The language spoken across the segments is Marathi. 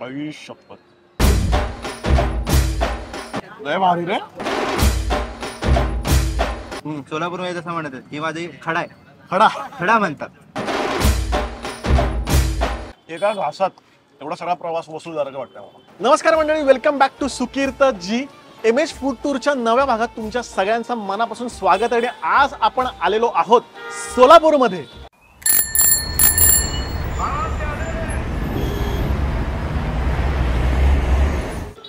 आई शपथ, लय भारी रे. सोलापूरमध्ये जसं म्हणतात ही माझी खडा आहे, खडा खडा म्हणतात. एका घासात एवढा सगळा प्रवास वसूल झाला का वाटतं मला. नमस्कार मंडळी, welcome back to Sukirt ji. MH food टूरच्या नव्या भागात तुमच्या सगळ्यांचं मनापासून स्वागत आहे. आणि आज आपण आलेलो आहोत सोलापूरमध्ये.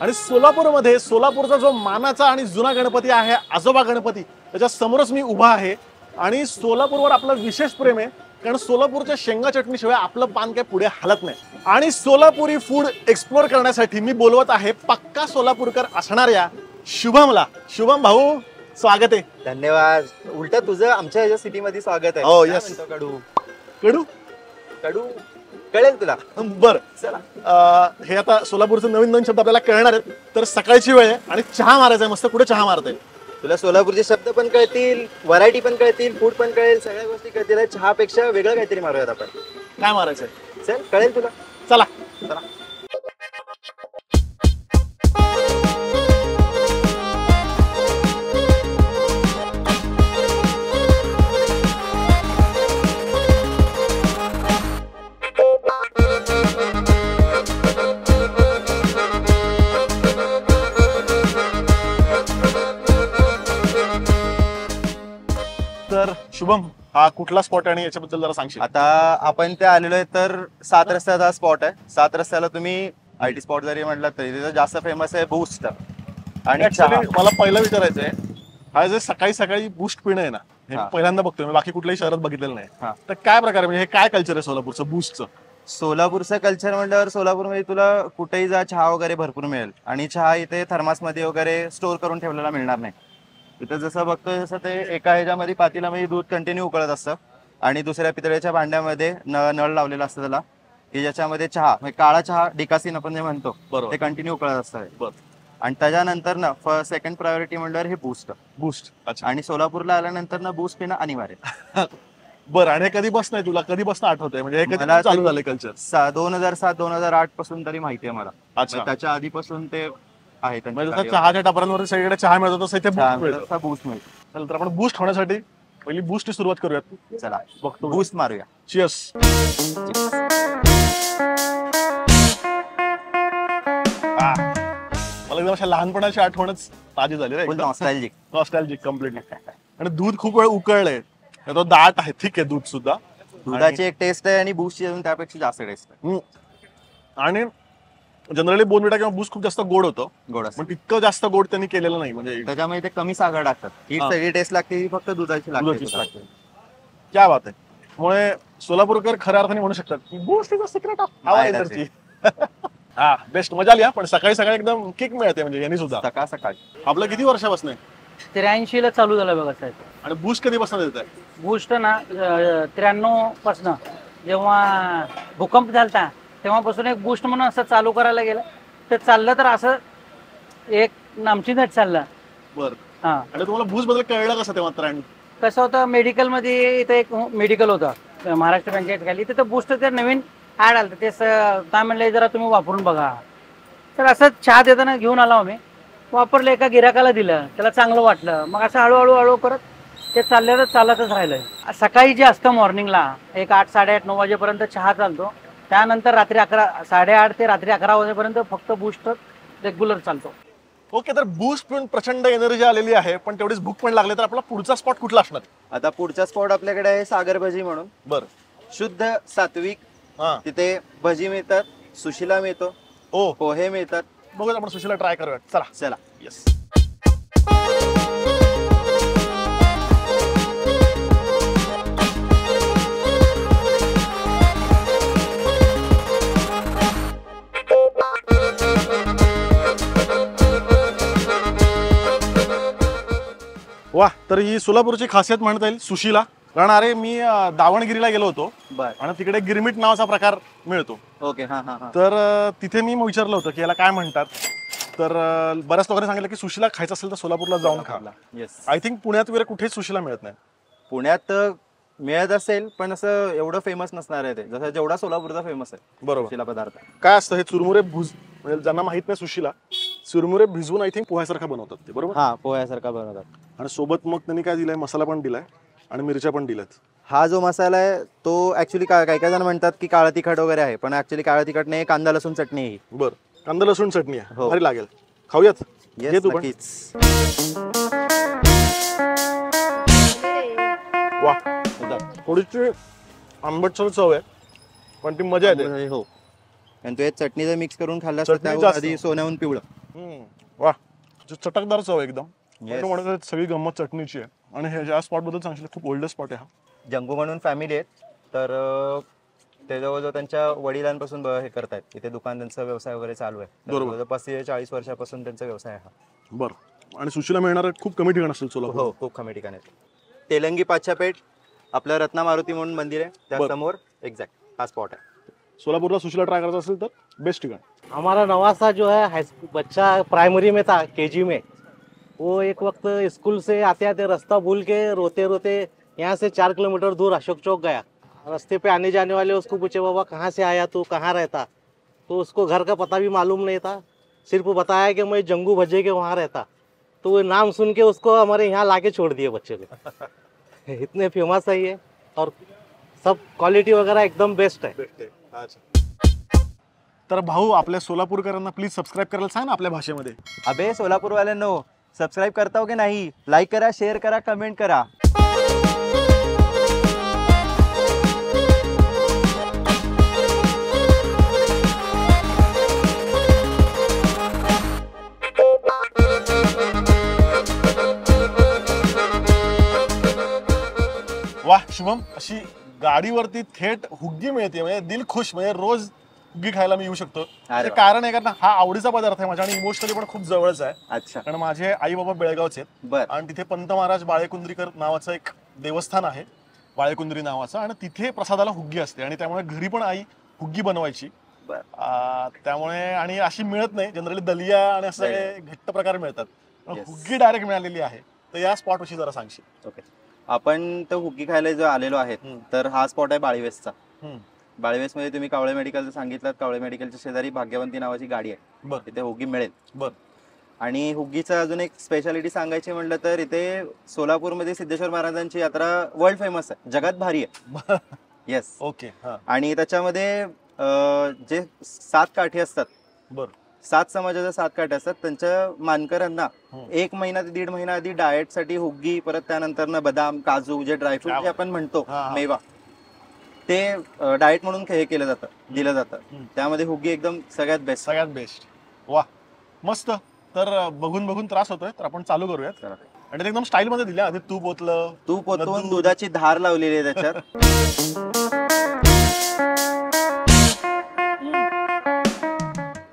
आणि सोलापूरमध्ये सोलापूरचा जो मानाचा आणि जुना गणपती आहे, आजोबा गणपती, त्याच्या समोरच मी उभा आहे. आणि सोलापूरवर आपलं विशेष प्रेम आहे, कारण सोलापूरच्या शेंगा चटणीशिवाय आपलं पान काही पुढे हलत नाही. आणि सोलापुरी फूड एक्सप्लोर करण्यासाठी मी बोलवत आहे पक्का सोलापूरकर असणाऱ्या शुभमला. शुभम भाऊ, स्वागत आहे. धन्यवाद. उलट तुझं आमच्या ह्याच्या सिटीमध्ये स्वागत आहे. हो, यस. कडू कडू कडू कळेल तुला. बरं, हे आता सोलापूरचे नवीन नवीन शब्द आपल्याला कळणार आहेत. तर सकाळची वेळ आहे आणि चहा मारायचा आहे. मस्त. कुठे चहा मारताय? तुला सोलापूरचे शब्द पण कळतील, व्हरायटी पण कळतील, फूड पण कळेल, सगळ्या गोष्टी कळतील. चहापेक्षा वेगळं काहीतरी मारूयात आपण. काय मारायचंय? चल, कळेल तुला. चला. तर शुभम, हा कुठला स्पॉट आहे आणि याच्याबद्दल जरा सांगशील? आता आपण ते आलेलो आहे तर 7 रस्त्याचा स्पॉट आहे. 7 रस्त्याला तुम्ही आयटी स्पॉट जरी म्हटलं तरी तिथं जास्त फेमस आहे बूस्ट आणि Actually, चहा. मला पहिलं विचारायचंय, हा जे सकाळी सकाळी बूस्ट पिणं आहे ना, हे हा. पहिल्यांदा बघतोय मी, बाकी कुठल्याही शहरात बघितलेलं नाही. हा. तर काय प्रकार आहे, म्हणजे हे काय कल्चर आहे सोलापूरचं बूस्टचं? सोलापूरचं कल्चर म्हटल्यावर सोलापूरमध्ये तुला कुठेही जा चहा वगैरे भरपूर मिळेल. आणि चहा इथे थर्मासमध्ये वगैरे स्टोर करून ठेवलेला मिळणार नाही. इथं जसं बघतोय तसं ते एका ह्याच्यामध्ये पातेल्यामध्ये दूध कंटिन्यू उकळत असतं आणि दुसऱ्या पितळेच्या भांड्यामध्ये नळ लावलेला असतं त्याला, की ज्याच्यामध्ये चहा म्हणजे काळा चहा डिकासीन आपण जे म्हणतो बरोबर. ते कंटिन्यू उकळत असतं. बरं. आणि त्याच्यानंतर ना सेकंड प्रायोरिटी म्हणल्यावर हे बूस्ट. बूस्ट. अच्छा. आणि सोलापूरला आल्यानंतर ना बूस्ट पिणं अनिवार्य. बरं, आणि हे कधी बसणं आहे तुला? कधी बसणं आठवतंय, म्हणजे हे कधी मला चालू झालंय कल्चर? 2007-2008 पासून तरी माहिती आहे मला. अच्छा. त्याच्या आधीपासून ते आहे. म्हणजे जसं चहाच्या टपऱ्यांवर सगळीकडे चहा मिळतो तसं इथे बूस्ट मिळतो. बूस्ट मिळतो. चला, तर आपण बूस्ट होण्यासाठी पहिली बूस्टची सुरुवात करूयात. चला बघतो, बूस्ट मारूया. चिअर्स. मला एकदम अशा लहानपणाची आठवणच ताजी झाली रे. नॉस्टॅल्जिक. Nostalgic completely. आणि दूध खूप वेळ उकळलंय, तो दाट आहे, ठीक आहे दूध सुद्धा. दुधाची एक टेस्ट आहे आणि बूस्टची अजून त्यापेक्षा जास्त टेस्ट आहे. आणि जनरली बोर्नव्हिटा किंवा बूस्ट खूप जास्त गोड होतं, गोड असतं. पण तितकं जास्त गोड त्यांनी केलेलं नाही. म्हणजे त्याच्यामध्ये ते कमी साखर टाकतात. ही हा. सगळी टेस्ट लागते ही फक्त दुधाची दुधाचीच लागते. लागते. क्या बात आहे. त्यामुळे सोलापूरकर खऱ्या अर्थाने म्हणू शकतात की boost is a secret of our energy. हा, बेस्ट. मजा आली. पण सकाळी सकाळी एकदम किक मिळते, म्हणजे यांनी सुद्धा. सकाळ सकाळी. आपलं किती वर्षापासून आहे? 83 ला चालू झालं बघा साहेब. आणि बूस्ट कधीपासून देत आहे? बूस्ट ना 93 पासून जेव्हा भूकंप झालता तेव्हापासून एक बूस्ट म्हणून असं चालू करायला गेलं. ते चाललं तर असं एक नामचिंदच चाललं. बरं. हा. आणि तुम्हाला बूस्ट बद्दल कळलं कसं तेव्हा? तर कसं होतं, मेडिकलमध्ये इथं एक मेडिकल होतं महाराष्ट्र बँकेत खाली, तिथं बूस्ट ते नवीन ऍड आलं. ते काय म्हणलं, जरा तुम्ही वापरून बघा. तर असं चहा देताना घेऊन आलो आम्ही, वापरलं, एका गिराकाला दिलं, त्याला चांगलं वाटलं. मग असं हळूहळू करत ते चालतच राहिलंय. सकाळी जे असतं मॉर्निंगला एक 8, 8:30, 9 वाजेपर्यंत चहा चालतो. त्यानंतर रात्री 11, 8:30 ते रात्री 11 वाजेपर्यंत फक्त बूस्ट रेग्युलर चालतो. ओके. तर बूस्ट पिऊन प्रचंड एनर्जी आलेली आहे, पण तेवढीच भूक पण लागली. तर आपला पुढचा स्पॉट कुठला असणार? आता पुढचा स्पॉट आपल्याकडे आहे सागर भजी म्हणून. बरं. शुद्ध सात्विक. हा. तिथे भजी मिळतात, सुशिला मिळतो, ओ, पोहे मिळतात. बघूया, आपण सुशीला ट्राय करूयात. चला. चला. येस. वा, तर ही सोलापूरची खासियत म्हणता येईल सुशीला. कारण अरे मी दावणगिरीला गेलो होतो बर. आणि तिकडे गिरमिट नावाचा प्रकार मिळतो. ओके. हा हा हा. तर तिथे मी विचारलं होतं की याला काय म्हणतात. तर बऱ्याच लोकांनी सांगितलं की सुशीला खायचं असेल तर सोलापूरला जाऊन खा. येस. आय थिंक पुण्यात वगैरे कुठेच सुशीला मिळत नाही. पुण्यात मिळत असेल पण असं एवढं फेमस नसणार आहे ते, जसं जेवढा सोलापूरचा फेमस आहे बरोबर. सुशिला पदार्थ. काय असतं हे चुरमुरे म्हणजे ज्यांना माहित नाही सुशीला, चुरमुरे भिजवून आय थिंक पोह्यासारखा बनवतात ते, बरोबर. हा पोह्यासारखा बनवतात. आणि सोबत मग त्यांनी काय दिलंय, मसाला पण दिलाय आणि मिरच्या पण दिल्यात. हा जो मसाला आहे तो ऍक्च्युली काही काही जण म्हणतात की काळा तिखट वगैरे आहे, पण ऍक्च्युली काळा तिखट नाही, कांदा लसूण चटणी आहे ही. बर, कांदा लसूण चटणी आहे, हो. भारी लागेल. खाऊयात. Yes, घे तू पण. नक्कीच. वा, थोडीशी आंबटसर चव आहे पण ती मजा येते. हो, आणि तो चटणी जर मिक्स करून खाल्ला चटणी त्यावर जास्त. आधी सोन्याहून पिवळं. वा, चटकदार चव आहे एकदम. Yes. म्हणत सगळी गंमत चटणीची आहे. आणि हे ज्या स्पॉट बद्दल सांगशील, खूप ओल्ड स्पॉट आहे हा. जंगू म्हणून फॅमिली आहेत, तर ते जवळजवळ त्यांच्या वडिलांपासून हे करतायत, इथे दुकान त्यांचा व्यवसाय वगैरे चालू आहे. बरोबर. जवळजवळ 35-40 वर्षापासून त्यांचा व्यवसाय आहे हा. बरं. आणि सुशीला मिळणार खूप कमी ठिकाण असेल सोलापूर. हो, खूप कमी ठिकाण आहेत. तेलंगी पाच्छापेठ आपलं रत्ना मारुती म्हणून मंदिर आहे, त्या बरं. समोर एक्झॅक्ट हा स्पॉट आहे. सोलापूरला सुशीला ट्राय करायचा असेल तर बेस्ट ठिकाण. हमारा नवासा जो है हाई बच्चा प्राइमरी में था, केजी में, वो एक वक्त स्कूल से आते आते रास्ता भूल के रोते रोते यहाँ से 4 किलोमीटर दूर अशोक चौक गया. रास्ते पे आने जाने वाले उसको पूछे, बाबा कहाँ से आया तू, कहाँ रहता? तो उसको घर का पता भी मालूम नहीं था, सिर्फ बताया कि मैं जंगू भज्जे के वहाँ रहता. तो वो नाम सुन के उसको हमारे यहाँ लाके छोड़ दिए बच्चे को. इतने फेमस है ये, और सब क्वालिटी वगैरह एकदम बेस्ट है. तर भाऊ, आपल्या सोलापूरकरांना प्लीज सबस्क्राईब करायला सांग ना आपल्या भाषेमध्ये. अबे सोलापूरवाल्यांनो, सबस्क्राईब करता हो की नाही? लाईक करा, शेअर करा, कमेंट करा. वाह शुभम, अशी गाडीवरती थेट हुग्गी मिळते, म्हणजे दिल खुश. म्हणजे रोज हुग्गी खायला मी येऊ शकतो. अरे वा. कारण आहे कारण हा आवडीचा पदार्थ आहे माझ्या आणि इमोशनली पण खूप जवळच आहे. अच्छा, कारण माझे आई बाबा बेळगावचे आहेत बर. आणि तिथे पंत महाराज बाळेकुंद्रीकर नावाचं एक देवस्थान आहे, बाळेकुंद्री नावाचं, आणि तिथे प्रसादाला हुग्गी असते. आणि त्यामुळे घरी पण आई हुग्गी बनवायची. बर. त्यामुळे, आणि अशी मिळत नाही जनरली, दलिया आणि असं दलिया. काही घट्ट प्रकार मिळतात. पण Yes. हुग्गी डायरेक्ट मिळालेली आहे. तर या स्पॉट विषयी जरा सांगशील. ओके, आपण तो हुग्गी खायला जो आलेलो आहेत, तर हा स्पॉट आहे बाळीवेसचा. बाळीवेस मध्ये तुम्ही कावळे मेडिकल सांगितलं, कावळे मेडिकलच्या शेजारी भाग्यवंती नावाची गाडी आहे, बर. तिथे हुग्गी मिळेल. बर. आणि हुग्गीचं अजून एक स्पेशालिटी सांगायची म्हटलं तर इथे सोलापूरमध्ये सिद्धेश्वर महाराजांची यात्रा वर्ल्ड फेमस आहे, जगात भारी आहे. येस. ओके. आणि त्याच्यामध्ये जे 7 काठी असतात, बर. 7 समाजाच्या 7 काठी असतात, त्यांच्या मानकऱ्यांना 1 महिना ते 1.5 महिना आधी डाएट साठी हुग्गी, परत त्यानंतर बदाम, काजू, जे ड्रायफ्रूट जे आपण म्हणतो, मेवा, ते डाएट म्हणून हे केलं जातं, दिलं जातं. त्यामध्ये हुग्गी एकदम सगळ्यात बेस्ट. सगळ्यात बेस्ट. वा, मस्त. तर बघून बघून त्रास होतोय, तर आपण चालू करूयात. आणि ते एकदम स्टाईल मध्ये दिल्या. आधी तूप ओतलं, तूप ओतून दुधाची धार लावलेली आहे त्याच्यात.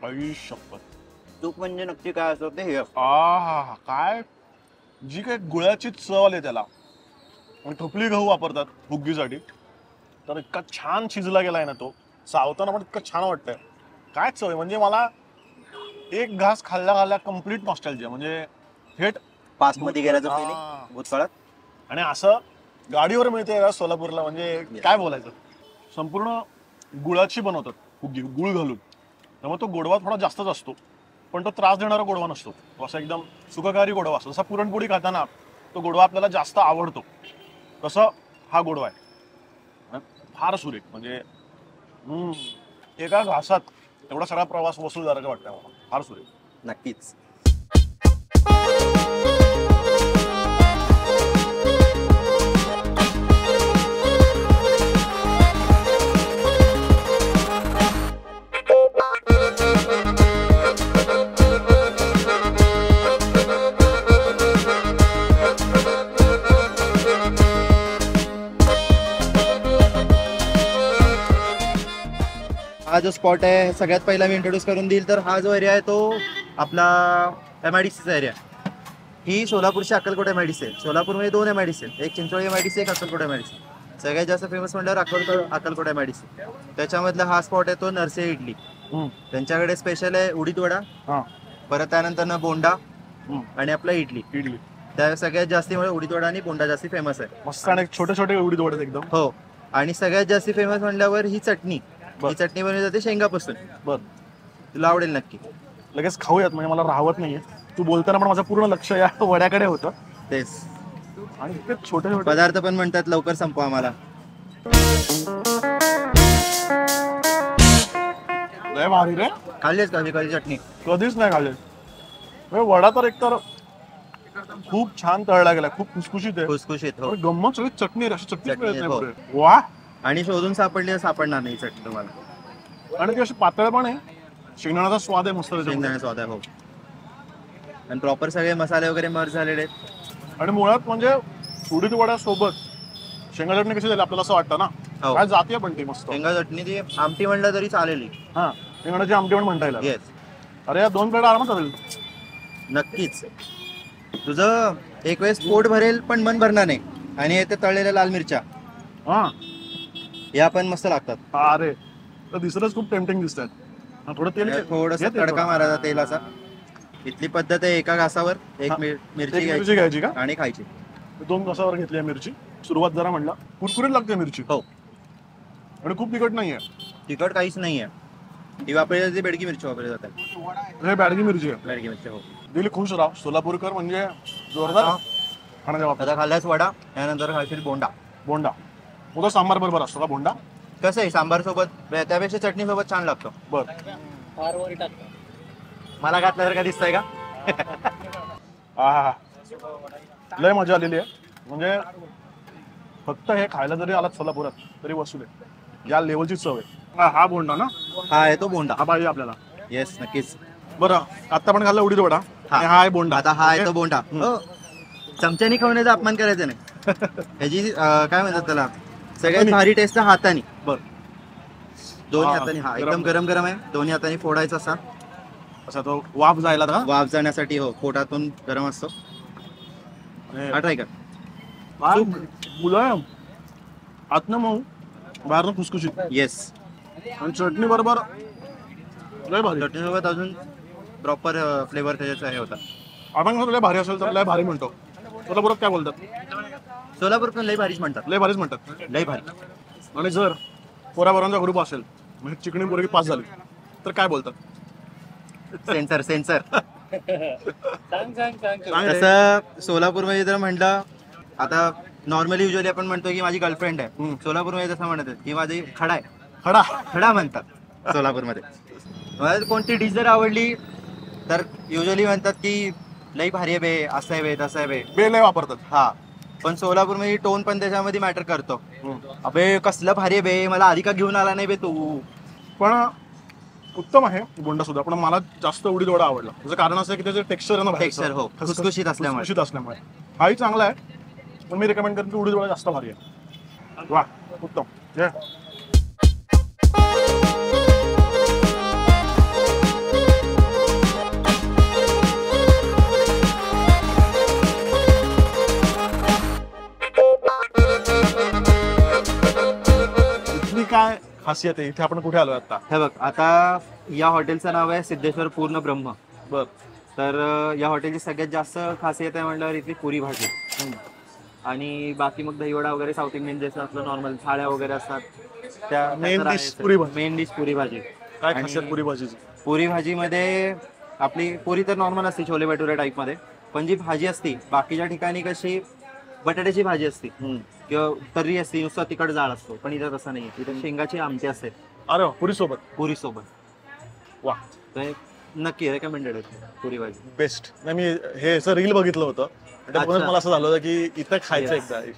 आई शपथ. तूप म्हणजे नक्की काय असतं ते हे. काय जी काय गुळाची चव आली त्याला. आणि ठोपली गहू वापरतात हुग्गीसाठी, तर इतका छान शिजला गेलाय ना तो, चावताना पण इतकं छान वाटतंय. काय चव आहे, म्हणजे मला एक घास खाल्ल्या खाल्ल्या कम्प्लीट नॉस्टॅल्जिया, म्हणजे थेट पास्ट मध्ये गेल्याचं हा. फिलिंग भूतकाळात. आणि असं गाडीवर मिळते सोलापूरला, म्हणजे काय बोलायचं. संपूर्ण गुळाची बनवतात हुग्गी, गुळ घालून. त्यामुळे तो गोडवा थोडा जास्तच असतो, पण तो त्रास देणारा गोडवा नसतो. तो असा एकदम सुखकारी गोडवा असतो. जसा पुरणपोळी खाताना तो गोडवा आपल्याला जास्त आवडतो, तसं हा गोडवा आहे. फार सुरेख, म्हणजे एका घासात एवढा सगळा प्रवास वसूल झाला वाटतं मला. फार सुरेख. नक्कीच. हा जो स्पॉट आहे सगळ्यात पहिला मी इंट्रोड्यूस करून देईल, तर हा जो एरिया आहे तो आपला MIDCचा एरिया. ही सोलापूरची अक्कलकोट MIDC आहे. सोलापूरमध्ये 2 MIDC आहेत, एक चिंचोळी MIDC, एक अक्कलकोट MIDC. सगळ्यात जास्त फेमस म्हटल्यावर अक्कलकोट MIDC. त्याच्यामधला हा स्पॉट आहे तो नरसे इडली. त्यांच्याकडे स्पेशल आहे उडीद वडा, परत त्यानंतर बोंडा आणि आपला इडली. त्या सगळ्यात जास्ती म्हणजे उडीद वडा आणि बोंडा जास्ती फेमस आहे. मस्त आणि छोटे छोटे उडीद वडे एकदम. हो, आणि सगळ्यात जास्ती फेमस म्हणल्यावर ही चटणी. बर. ही चटणी बनवली जाते शेंगापासून. बर, तुला आवडेल नक्की. लगेच खाऊयात म्हणजे मला राहवत नाहीये. तू बोलताना पण माझं पूर्ण लक्ष या वड्याकडे होतं. तेच आणि इतके छोटे छोटे पदार्थ पण म्हणतात लवकर संपवा आम्हाला. लय भारी रे. खाल्लीच का विकायची चटणी? कधीच नाही खाल्ले. म्हणजे वडा तर एकतर खूप छान तळला गेला, खूप खुसखुशीत आहे. खुसखुशीत. हो, आणि गंमत सगळी चटणी आहे, अशी चटणी चटणी मिळत आहे, नाही हो. पुढे. वा. आणि शोधून सापडणार नाही चटणी तुम्हाला. आणि ती अशी पातळ पण आहे. शेंगदाण्याचा स्वाद आहे मस्त त्याच्यामध्ये. शेंगदाणे स्वाद आहे. हो, आणि प्रॉपर सगळे मसाले वगैरे मर्ज झालेले आहेत. आणि मुळात म्हणजे उडीद वड्यासोबत शेंगा चटणी कशी झाली आपल्याला असं वाटतं ना. हो. काय जाते पण ती मस्त. शेंगा चटणी ती आमटी म्हणलं तरी चालेल. हा, शेंगदाण्याची आमटी पण म्हणता येईल. येस, अरे या 2 प्लेट आरामात चालेल. नक्कीच. तुझं एक वेळेस पोट भरेल पण मन भरणार नाही. आणि ते तळलेल्या लाल मिरच्या हा, या पण मस्त लागतात. अरे तर दिसतच खूप टेम्पटिंग दिसतात. हा, थोडं तेल थोडस घे ते तडका थोडं. मारायचा तेलाचा. इथली पद्धत आहे, एका घासावर एक हा. मिरची एक घ्यायची मिरची घ्यायची का? आणि खायची. 2 कसावर घेतली आहे मिरची. सुरुवात जरा म्हणला कुरकुरीत लागते मिरची. हो, आणि खूप तिखट नाहीये. तिखट काहीच नाहीये. ही वापरली जाते, बेडगी मिरची वापरली जाते. हे बॅडगी मिरची आहे. बेडगी मिरची. हो, दिली खुश राह. सोलापूरकर म्हणजे जोरदार हा. खाण्याच्या बाबतीत. आता खाल्लास वडा, त्यानंतर खाशील बोंडा. बोंडा. उद्या सांबार बरोबर असतो का बोंडा? कसं आहे, सांबार सोबत त्यापेक्षा चटणी सोबत छान लागतो. बर. मला घातल्यासारखं दिसतंय का? हा, लय मजा आलेली आहे. म्हणजे फक्त हे खायला जरी आलात सोलापुरात तरी वसूल आहे. या लेवलची चव आहे. हा बोंडा ना, हा आहे तो बोंडा. हा पाहिजे आपल्याला. येस, नक्कीच. बरं, आता पण खाल्ला उडीद वडा. आणि हा आहे बोंडा. आता हा आहे तो ओके? बोंडा. हो, चमच्यानी खाण्याचा अपमान करायचा नाही. ह्याची काय म्हणतात त्याला, सगळ्यात हातानी. भारी टेस्ट हातानी. बर. दोन्ही हा, हातानी. हा गरम. एकदम गरम गरम आहे. दोन्ही हातानी फोडायचा असा असा तो वाफ जायला का? वाफ जाण्यासाठी. हो, पोटातून गरम असतो. आणि हा ट्राय कर. काय मुलायम, आतनं मऊ, बाहेरनं खुसखुशीत. येस, आणि चटणी बरोबर लय भारी. चटणीसोबत अजून प्रॉपर फ्लेवर त्याच्याचा हे होता. आपण कसं लय भारी असेल तर लय भारी म्हणतो. सोलापुरात काय बोलतात? सोलापूर पण लई भारीच म्हणतात. लय भारीच म्हणतात. लई भारी. आणि जर पोराबरांचा ग्रुप असेल म्हणजे चिकणी पोरगी पास झाली तर काय बोलतात? Sensor sensor. काय रे? तसं सोलापूरमध्ये जर म्हटलं, आता नॉर्मली युजली आपण म्हणतो की माझी गर्लफ्रेंड आहे. हम्म. सोलापूरमध्ये तसं म्हणत की माझी खडा आहे. खडा. खडा म्हणतात सोलापूरमध्ये. मला कोणती डिश जर आवडली तर युजली म्हणतात की लई भारी आहे बे, असं आहे बे, तसं आहे बे. बे लय वापरतात. हा, पण सोलापूरमध्ये टोन पण त्याच्यामध्ये मॅटर करतो. हम्म. अबे कसलं भारी आहे बे, मला आधी का घेऊन आला नाही बे तू. पण उत्तम आहे बोंडा सुद्धा. पण मला जास्त उडीद वडा आवडला. त्याचं कारण असं आहे की त्याचे टेक्स्चर आहे ना बाहेरचं. Texture, हो. खसखस- खुसखुशीत असल्यामुळे. खुसखुशीत असल्यामुळे हाही चांगला आहे. पण मी रेकमेंड करेन की उडीद वडा जास्त भारी आहे. वा, उत्तम. जय. इथली काय खासियत आहे? इथे आपण कुठे आलोय आता? हे बघ, आता या हॉटेलचं नाव आहे सिद्धेश्वर पूर्ण ब्रह्म. बर. तर या हॉटेलची सगळ्यात जास्त खासियत आहे म्हणल्यावर इथली पुरी भाजी. आणि बाकी मग दहीवडा वगैरे साऊथ इंडियन जसं आपलं नॉर्मल थाळ्या वगैरे असतात त्या Main dish पुरी भाजी. मेन डिश पुरी भाजी. काय आणि खासियत पुरी भाजीची? पुरी भाजीमध्ये आपली पुरी तर नॉर्मल असते छोले भटुरे टाईप मध्ये, पण जी भाजी असते बाकीच्या ठिकाणी कशी बटाट्याची भाजी असते किंवा तर्री असते, नुसता तिखट जाळ असतो, पण इथं तसं नाही. इथं शेंगाची आमटी असते अरे वा, पुरी सोबत. पुरी सोबत. वा, तर नक्की रेकमेंडेड आहे पुरी भाजी. बेस्ट. नाही, मी हे असं रील बघितलं होतं. त्यामुळे अच्छा. मला असं झालं होतं की इथं खायचं Yes. एकदा.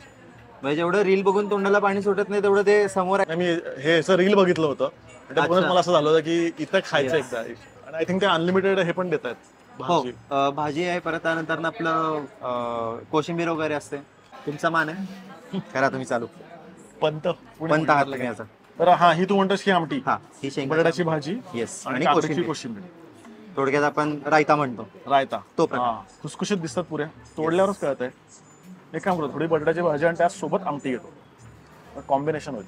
म्हणजे जेवढं रील बघून तोंडाला पाणी सुटत नाही तेवढं ते समोर नाही, मी हे असं रील बघितलं होतं. त्यामुळे अच्छा. मला असं झालं होतं की इथं खायचं Yes. एकदा. आणि आय थिंक ते अनलिमिटेड हे पण देत आहेत हो. भाजी. भाजी आहे, परत त्यानंतर आपलं कोशिंबीर वगैरे असते. तुमचा मान आहे, करा तुम्ही चालू. पंत पंत आहात तुम्ही याचा. तर हा, ही तू म्हणतोस की आमटी, हा, ही शेंगा बटाट्याची भाजी येस, आणि आणि कांद्याची कोशिंबीर. कोशिंबीर, थोडक्यात आपण रायता म्हणतो रायता. तो प्रकार. हा, खुसखुशीत दिसतात पुऱ्या. तोडल्यावरच कळत आहे. एक काम करतो, थोडी बटाट्याची भाजी आणि त्यासोबत आमटी घेतो. कॉम्बिनेशन होईल.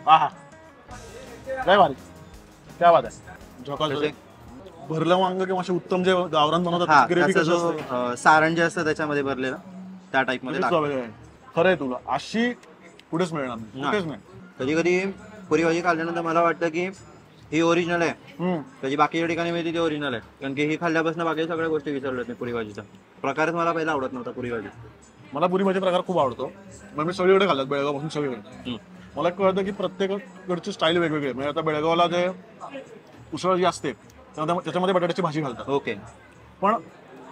हा, लय भारी. क्या बात आहे. झोका तसे भरलं वांग किंवा असे उत्तम जे गावरान बनवतात हा त्याची ग्रेव्ही त्याचा कशी जो असते सारण जे असतं त्याच्यामध्ये भरलेलं त्या टाईप मध्ये त्याची चव वेगळी आहे. खरं आहे तुला अशी कुठेच मिळणार नाही नाही. कुठेच नाही. कधी कधी पुरी भाजी खाल्ल्यानंतर मला वाटतं की ही ओरिजिनल आहे, हम्म. त्याची बाकीच्या ठिकाणी मिळते ती ओरिजिनल आहे. कारण की ही खाल्ल्यापासून बाकी सगळ्या गोष्टी विसरल्या मी पुरी भाजीचा प्रकारच मला पहिला आवडत नव्हता पुरी भाजी. मला पुरी भाजी प्रकार खूप आवडतो. मग मी सगळीकडे खाल्लात बेळगावपासून सगळीकडे. मला कळतं की प्रत्येकाकडची स्टाईल वेगवेगळी आहे. म्हणजे आता बेळगावला जे उसळ जी असते त्याच्यामध्ये बटाट्याची भाजी घालतात. ओके, पण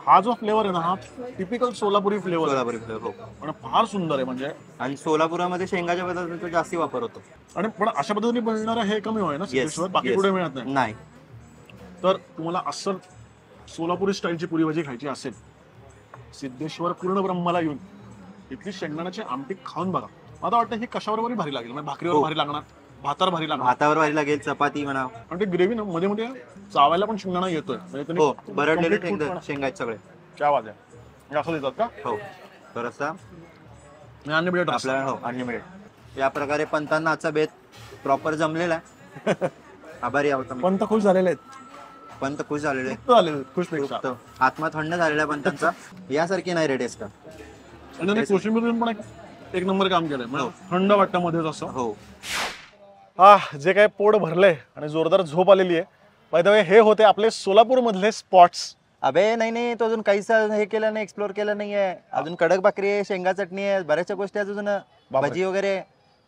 हा जो फ्लेवर आहे ना हा टिपिकल सोलापुरी फ्लेवर आहे सोलापुरी फ्लेवर हो. पण फार सुंदर आहे म्हणजे. आणि सोलापुरामध्ये शेंगाच्या पदार्थांचा जास्ती वापर होतो. आणि पण अशा पद्धतीने बनणारं हे कमी होय ना सिद्धेश्वर, बाकी yes. कुठे मिळत नाही. नाही. तर तुम्हाला असं सोलापुरी स्टाईलची पुरी भाजी खायची असेल सिद्धेश्वर पूर्ण ब्रह्माला येऊन इथली शेंगदाण्याची आमटी खाऊन बघा. मला वाटतं ही कशावरही भारी लागेल. म्हणजे भाकरीवर हो. भारी लागणार, भातावर भारी लागणार. भातावर भारी लागेल, चपाती म्हणा. आणि ते ग्रेव्ही ना मध्ये मध्ये चावायला पण शेंगदाणा येतोय. म्हणजे त्यांनी हो, बरडलेले complete food पण- शेंगा आहेत सगळे. क्या बात आहे. म्हणजे असं देतात का? हो, तर असं आणि अनलिमिटेड आपल्याला हो अनलिमिटेड या प्रकारे पंतांना आजचा बेत प्रॉपर जमलेला आहे. आभारी आहोत आम्ही. पंत खुश झालेले आहेत. पंत खुश झालेले आहेत. तृप्त झालेले आहेत, खुशपेक्षा. खूप आत्मा थंड झालेला आहे पंतांचा. यासारखी नाही रे टेस्ट का. आणि त्यांनी कोशिंबीर देऊन पण एक नंबर काम केलंय. म्हणजे थंड वाटतं मध्येच असं. हो, जे काय पोट भरलंय आणि जोरदार झोप आलेली आहे. बाय द वे हे होते आपले सोलापूर मधले स्पॉट्स. अबे नाही तो अजून काहीच हे केलं नाही, एक्सप्लोर केलं नाहीये अजून. कडक भाकरी आहे, शेंगा चटणी आहे, बऱ्याचशा गोष्टी आहेत अजून, भाजी वगैरे.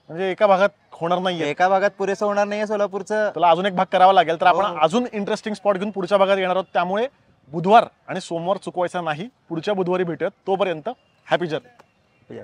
म्हणजे एका भागात होणार नाहीये. एका भागात पुरेसं होणार नाहीये सोलापूरचं. तुला अजून एक भाग करावा लागेल. तर आपण हो. अजून इंटरेस्टिंग स्पॉट घेऊन पुढच्या भागात येणार आहोत. त्यामुळे बुधवार आणि सोमवार चुकवायचा नाही. पुढच्या बुधवारी भेटूयात. तोपर्यंत हॅपी जर्नी.